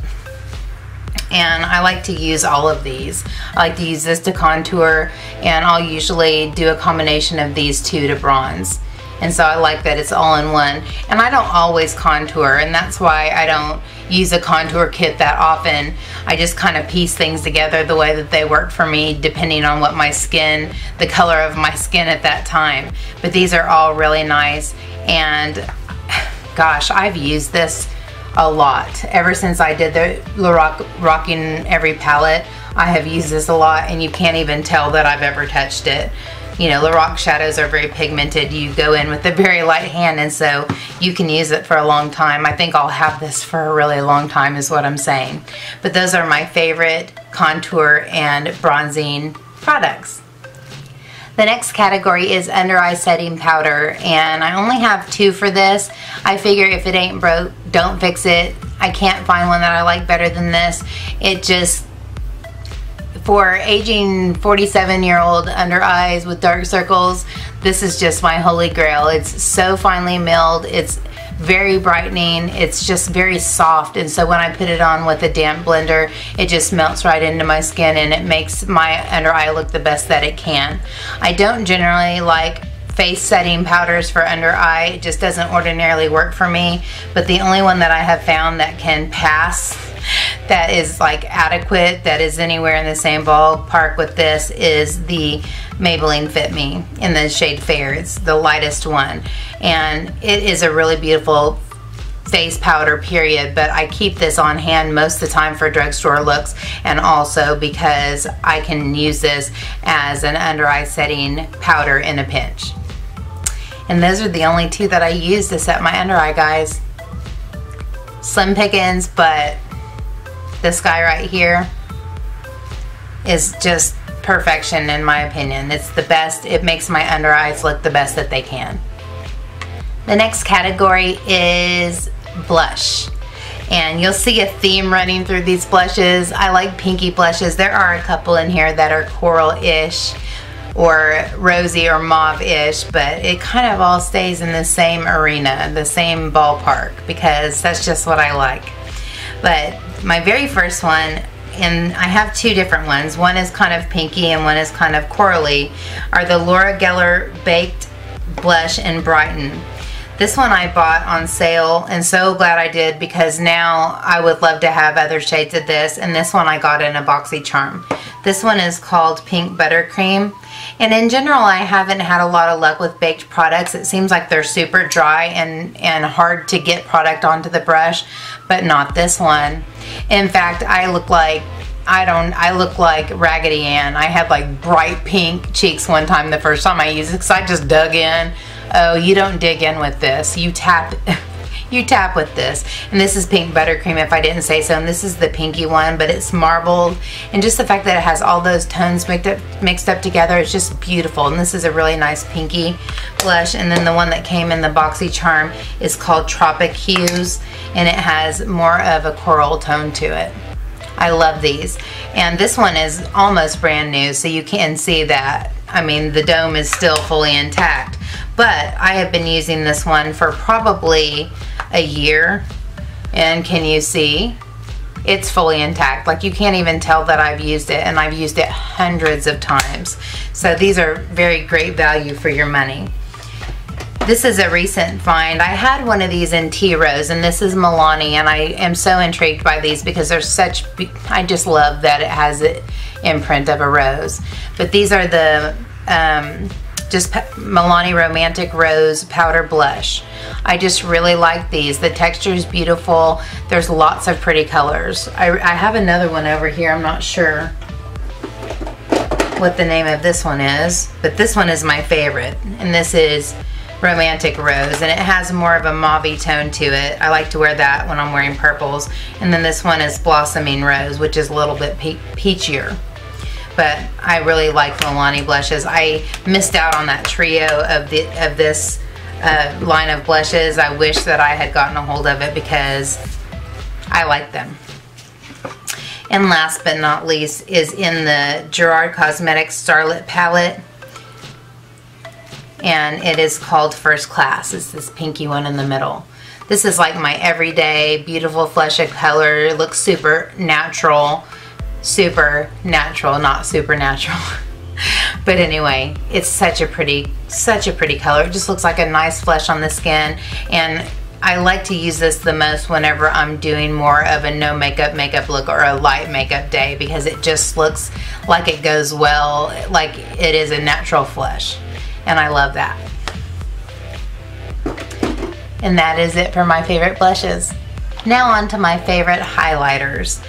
And I like to use all of these. I like to use this to contour, and I'll usually do a combination of these two to bronze. And so I like that it's all in one. And I don't always contour, and that's why I don't use a contour kit that often. I just kind of piece things together the way that they work for me, depending on what my skin, the color of my skin at that time. But these are all really nice, and gosh, I've used this a lot. Ever since I did the Lorac Rocking Every palette, I have used this a lot, and you can't even tell that I've ever touched it. You know, Lorac shadows are very pigmented. You go in with a very light hand, and so you can use it for a long time. I think I'll have this for a really long time is what I'm saying. But those are my favorite contour and bronzing products. The next category is under eye setting powder, and I only have two for this. I figure if it ain't broke, don't fix it. I can't find one that I like better than this. It just, for aging 47-year-old under eyes with dark circles, this is just my holy grail. It's so finely milled. It's very brightening. It's just very soft, and so when I put it on with a damp blender, it just melts right into my skin, and it makes my under eye look the best that it can. I don't generally like face setting powders for under eye. It just doesn't ordinarily work for me, but the only one that I have found that can pass, that is like adequate, that is anywhere in the same ballpark with this, is the Maybelline Fit Me in the shade Fair. It's the lightest one, and it is a really beautiful face powder, period, but I keep this on hand most of the time for drugstore looks, and also because I can use this as an under eye setting powder in a pinch. And those are the only two that I use to set my under eye, guys. Slim pickings, but this guy right here is just perfection in my opinion. It's the best. It makes my under eyes look the best that they can. The next category is blush, and you'll see a theme running through these blushes. I like pinky blushes. There are a couple in here that are coral-ish, or rosy or mauve-ish, but it kind of all stays in the same arena, the same ballpark, because that's just what I like. But my very first one, and I have two different ones, one is kind of pinky and one is kind of corally, are the Laura Geller Baked Blush in Brighten. This one I bought on sale, and so glad I did, because now I would love to have other shades of this, and this one I got in a BoxyCharm. This one is called Pink Buttercream, and in general I haven't had a lot of luck with baked products. It seems like they're super dry and hard to get product onto the brush, but not this one. In fact, I look like Raggedy Ann. I had like bright pink cheeks one time the first time I used it, because I just dug in. Oh, you don't dig in with this. You tap with this. And this is Pink Buttercream, if I didn't say so. And this is the pinky one, but it's marbled. And just the fact that it has all those tones mixed up together, it's just beautiful. And this is a really nice pinky blush. And then the one that came in the BoxyCharm is called Tropic Hues, and it has more of a coral tone to it. I love these. And this one is almost brand new, so you can see that. I mean, the dome is still fully intact. But I have been using this one for probably a year, and can you see? It's fully intact. Like, you can't even tell that I've used it, and I've used it hundreds of times. So these are very great value for your money. This is a recent find. I had one of these in Tea Rose, and this is Milani, and I am so intrigued by these because they're such, I just love that it has an imprint of a rose. But these are the just Milani Romantic Rose Powder Blush. I just really like these. The texture is beautiful. There's lots of pretty colors. I have another one over here. I'm not sure what the name of this one is, but this one is my favorite, and this is Romantic Rose, and it has more of a mauve tone to it. I like to wear that when I'm wearing purples. And then this one is Blossoming Rose, which is a little bit peachier. But I really like Milani blushes. I missed out on that trio of this line of blushes. I wish that I had gotten a hold of it because I like them. And last but not least is in the Gerard Cosmetics Starlit Palette. And it is called First Class. It's this pinky one in the middle. This is like my everyday beautiful flush of color. It looks super natural. Super natural, not supernatural. But anyway, it's such a pretty color. It just looks like a nice flush on the skin, and I like to use this the most whenever I'm doing more of a no makeup look or a light makeup day, because it just looks like it goes well, like it is a natural flush, and I love that. And that is it for my favorite blushes. Now on to my favorite highlighters.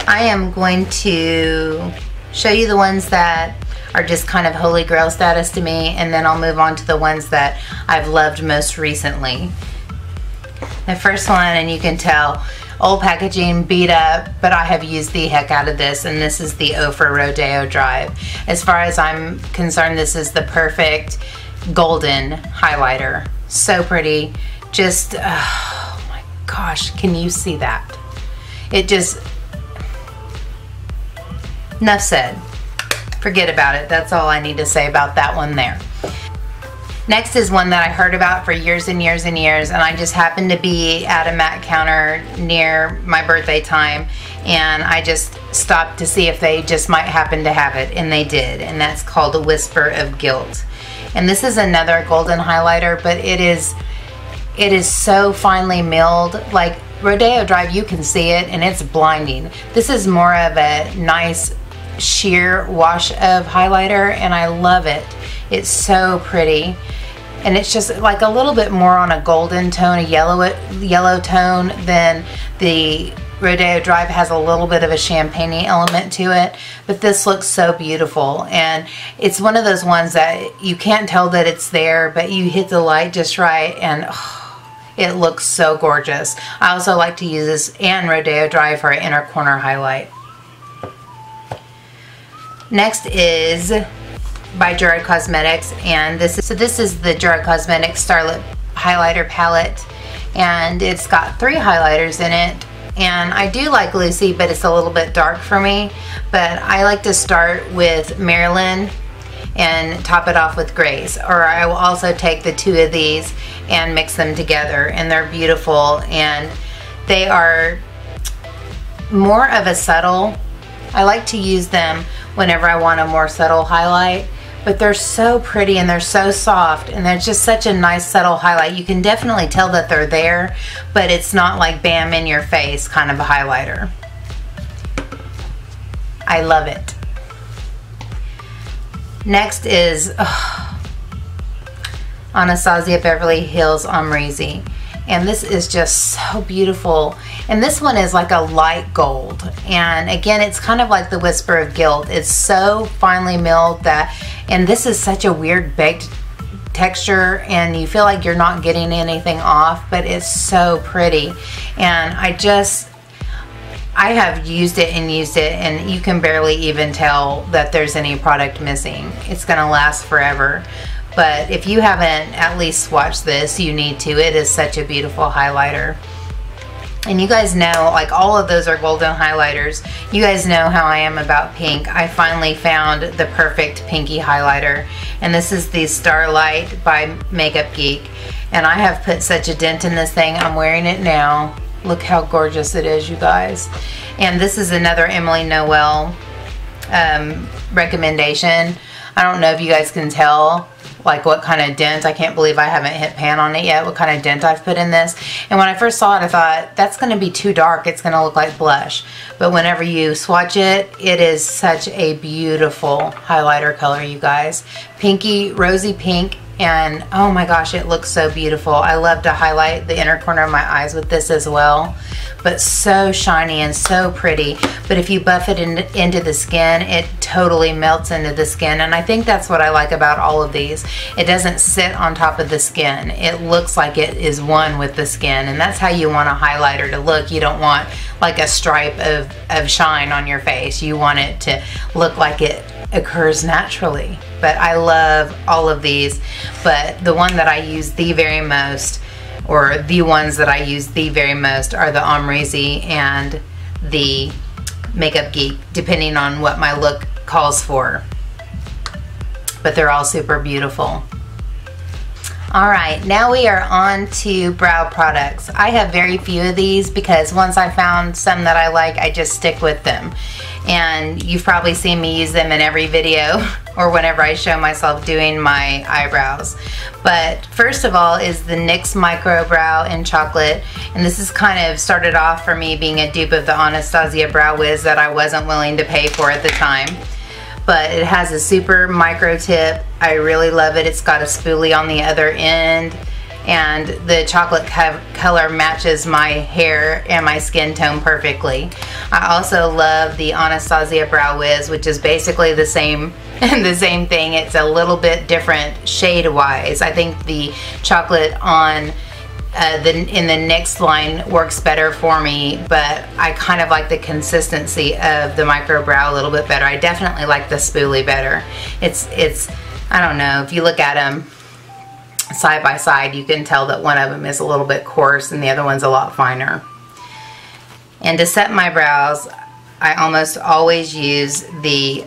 I am going to show you the ones that are just kind of holy grail status to me, and then I'll move on to the ones that I've loved most recently. The first one, and you can tell, old packaging, beat up, but I have used the heck out of this, and this is the Ofra Rodeo Drive. As far as I'm concerned, this is the perfect golden highlighter. So pretty. Just, oh my gosh, can you see that? It just, enough said. Forget about it. That's all I need to say about that one there. Next is one that I heard about for years and years and years, and I just happened to be at a MAC counter near my birthday time, and I just stopped to see if they just might happen to have it, and they did, and that's called A Whisper of Guilt. And this is another golden highlighter, but it is so finely milled. Like Rodeo Drive, you can see it and it's blinding. This is more of a nice sheer wash of highlighter, and I love it. It's so pretty, and it's just like a little bit more on a golden tone, a yellow tone, than the Rodeo Drive has a little bit of a champagne-y element to it. But this looks so beautiful, and it's one of those ones that you can't tell that it's there, but you hit the light just right, and oh, it looks so gorgeous. I also like to use this and Rodeo Drive for an inner corner highlight. Next is by Gerard Cosmetics, and this is the Gerard Cosmetics Starlit Highlighter Palette, and it's got 3 highlighters in it. And I do like Lucy, but it's a little bit dark for me. But I like to start with Marilyn, and top it off with grays. Or I will also take the two of these and mix them together, and they're beautiful, and they are more of a subtle. I like to use them whenever I want a more subtle highlight, but they're so pretty and they're so soft, and they're just such a nice subtle highlight. You can definitely tell that they're there, but it's not like bam in your face kind of a highlighter. I love it. Next is Anastasia Beverly Hills Omrizi, and this is just so beautiful. And this one is like a light gold, and again, it's kind of like the Whisper of Guilt. It's so finely milled that, and this is such a weird baked texture, and you feel like you're not getting anything off, but it's so pretty. And I have used it, and you can barely even tell that there's any product missing. It's gonna last forever. But if you haven't at least swatched this, you need to. It is such a beautiful highlighter. And you guys know, like, all of those are golden highlighters. You guys know how I am about pink. I finally found the perfect pinky highlighter, and this is the Starlight by Makeup Geek. And I have put such a dent in this thing. I'm wearing it now. Look how gorgeous it is, you guys. And this is another Emily Noel recommendation. I don't know if you guys can tell like what kind of dent. I can't believe I haven't hit pan on it yet, what kind of dent I've put in this. And when I first saw it, I thought, that's going to be too dark. It's going to look like blush. But whenever you swatch it, it is such a beautiful highlighter color, you guys. Pinky, rosy pink, and oh my gosh, it looks so beautiful. I love to highlight the inner corner of my eyes with this as well. But so shiny and so pretty. But if you buff it into the skin, it totally melts into the skin. And I think that's what I like about all of these. It doesn't sit on top of the skin. It looks like it is one with the skin. And that's how you want a highlighter to look. You don't want like a stripe of shine on your face. You want it to look like it occurs naturally. But I love all of these. But the one that I use the very most, or the ones that I use the very most, are the Omrizi and the Makeup Geek, depending on what my look calls for. But they're all super beautiful. Alright, now we are on to brow products. I have very few of these because once I found some that I like, I just stick with them. And you've probably seen me use them in every video or whenever I show myself doing my eyebrows. But first of all is the NYX Micro Brow in Chocolate. And this is kind of started off for me being a dupe of the Anastasia Brow Wiz that I wasn't willing to pay for at the time. But it has a super micro tip. I really love it. It's got a spoolie on the other end, and the chocolate color matches my hair and my skin tone perfectly. I also love the Anastasia Brow Wiz, which is basically the same thing. It's a little bit different shade wise. I think the chocolate on in the NYX line works better for me, but I kind of like the consistency of the micro brow a little bit better. I definitely like the spoolie better. It's I don't know, if you look at them side by side, you can tell that one of them is a little bit coarse and the other one's a lot finer. And to set my brows, I almost always use the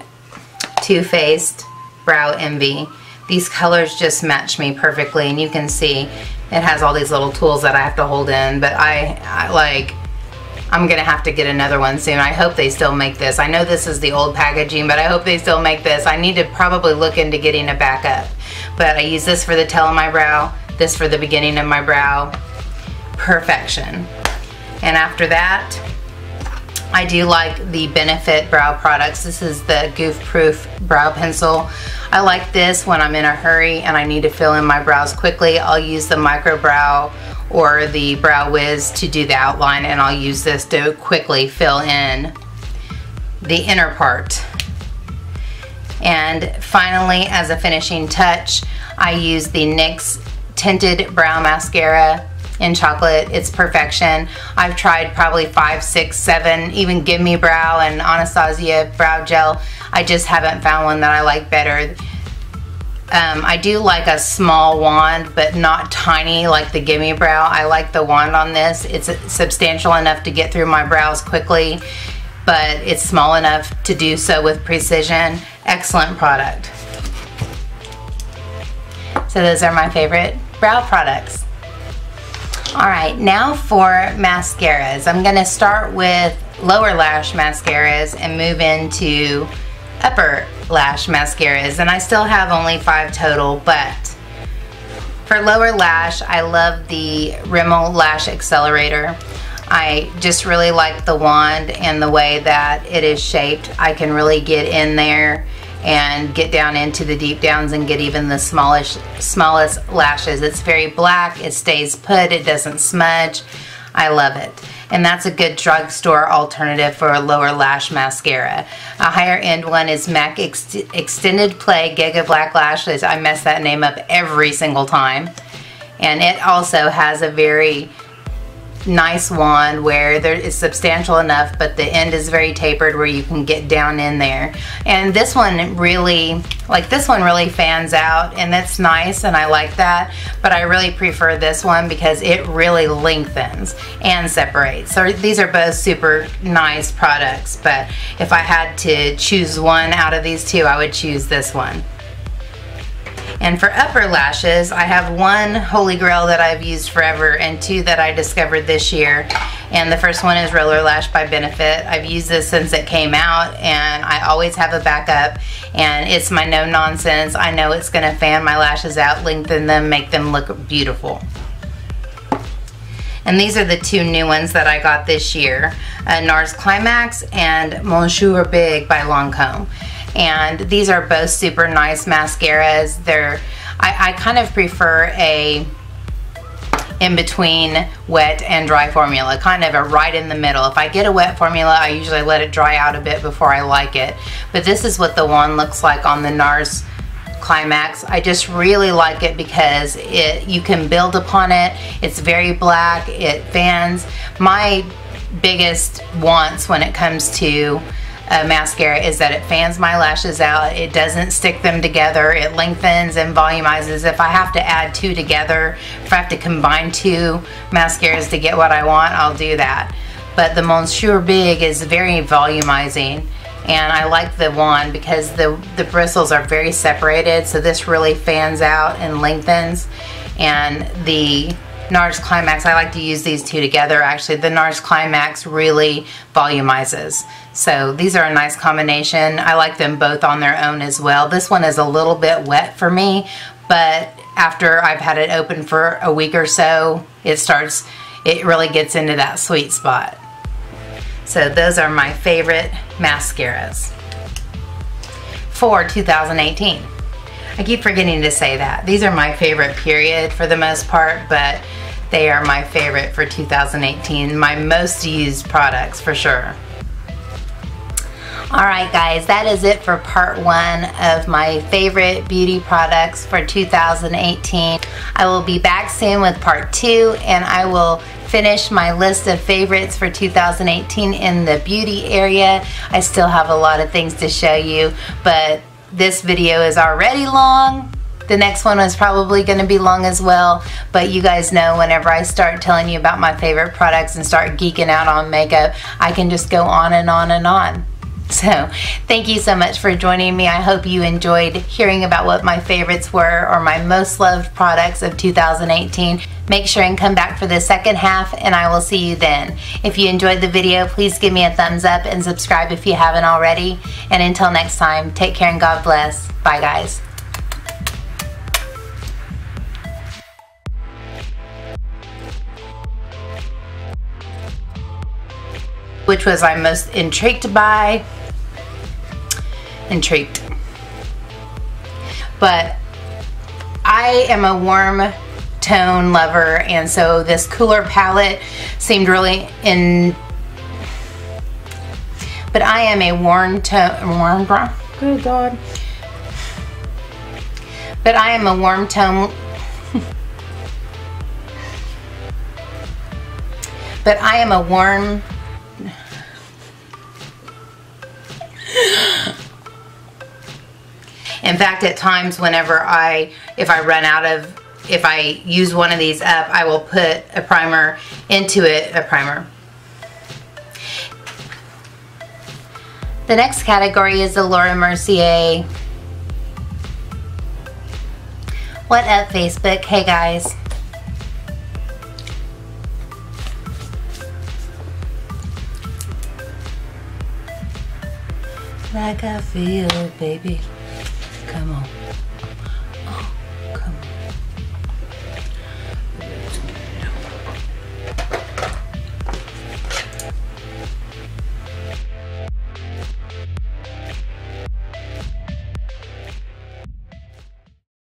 Too Faced Brow Envy. These colors just match me perfectly, and you can see it has all these little tools that I have to hold in, but I'm gonna have to get another one soon. I hope they still make this. I know this is the old packaging, but I hope they still make this. I need to probably look into getting a backup. But I use this for the tail of my brow, this for the beginning of my brow. Perfection. And after that, I do like the Benefit brow products. This is the Goof Proof brow pencil. I like this when I'm in a hurry and I need to fill in my brows quickly. I'll use the Micro Brow or the Brow Wiz to do the outline, and I'll use this to quickly fill in the inner part. And finally, as a finishing touch, I use the NYX Tinted Brow Mascara in Chocolate. It's perfection. I've tried probably 5, 6, 7, even Give Me Brow and Anastasia Brow Gel. I just haven't found one that I like better. I do like a small wand, but not tiny like the Gimme Brow. I like the wand on this. It's substantial enough to get through my brows quickly, but it's small enough to do so with precision. Excellent product. So those are my favorite brow products. Alright, now for mascaras. I'm going to start with lower lash mascaras and move into upper lash mascaras. And I still have only 5 total, but for lower lash, I love the Rimmel Lash Accelerator. I just really like the wand and the way that it is shaped. I can really get in there and get down into the deep downs and get even the smallest lashes. It's very black, it stays put, it doesn't smudge. I love it. And that's a good drugstore alternative for a lower lash mascara. A higher end one is MAC Extended Play Giga Black Lashes. I mess that name up every single time. And it also has a very nice wand where there is substantial enough, but the end is very tapered where you can get down in there. And this one really, really fans out, and that's nice, and I like that, but I really prefer this one because it really lengthens and separates. So these are both super nice products, but if I had to choose one out of these two, I would choose this one. And for upper lashes, I have one holy grail that I've used forever and 2 that I discovered this year. And the first one is Roller Lash by Benefit. I've used this since it came out, and I always have a backup, and it's my no nonsense. I know it's going to fan my lashes out, lengthen them, make them look beautiful. And these are the 2 new ones that I got this year, NARS Climax and Monsieur Big by Lancome. And these are both super nice mascaras. I kind of prefer a in-between wet and dry formula, kind of a right in the middle. If I get a wet formula, I usually let it dry out a bit before I like it. But this is what the one looks like on the NARS Climax. I just really like it because you can build upon it. It's very black, it fans. My biggest wants when it comes to mascara is that it fans my lashes out, it doesn't stick them together, it lengthens and volumizes. If I have to add 2 together, if I have to combine 2 mascaras to get what I want, I'll do that. But the Monsieur Big is very volumizing, and I like the wand because the bristles are very separated, so this really fans out and lengthens. And the NARS Climax, I like to use these 2 together. Actually, the NARS Climax really volumizes. So these are a nice combination. I like them both on their own as well. This one is a little bit wet for me, but after I've had it open for a week or so, it really gets into that sweet spot. So those are my favorite mascaras for 2018. I keep forgetting to say that. These are my favorite period for the most part, but they are my favorite for 2018. My most used products for sure. Alright guys, that is it for part 1 of my favorite beauty products for 2018. I will be back soon with part 2, and I will finish my list of favorites for 2018 in the beauty area. I still have a lot of things to show you, but this video is already long. The next one is probably going to be long as well, but you guys know whenever I start telling you about my favorite products and start geeking out on makeup, I can just go on and on and on. So thank you so much for joining me. I hope you enjoyed hearing about what my favorites were, or my most loved products of 2018. Make sure and come back for the second half, and I will see you then. If you enjoyed the video, please give me a thumbs up and subscribe if you haven't already. And until next time, take care and God bless. Bye guys. Which was I'm most intrigued by. But I am a warm tone lover, and so this cooler palette seemed really but I am a good God. But I am a warm tone but I am a warm In fact, at times whenever if I use one of these up, I will put a primer into it, The next category is the Laura Mercier What up, Facebook? Hey guys. Like I feel, baby. Come on.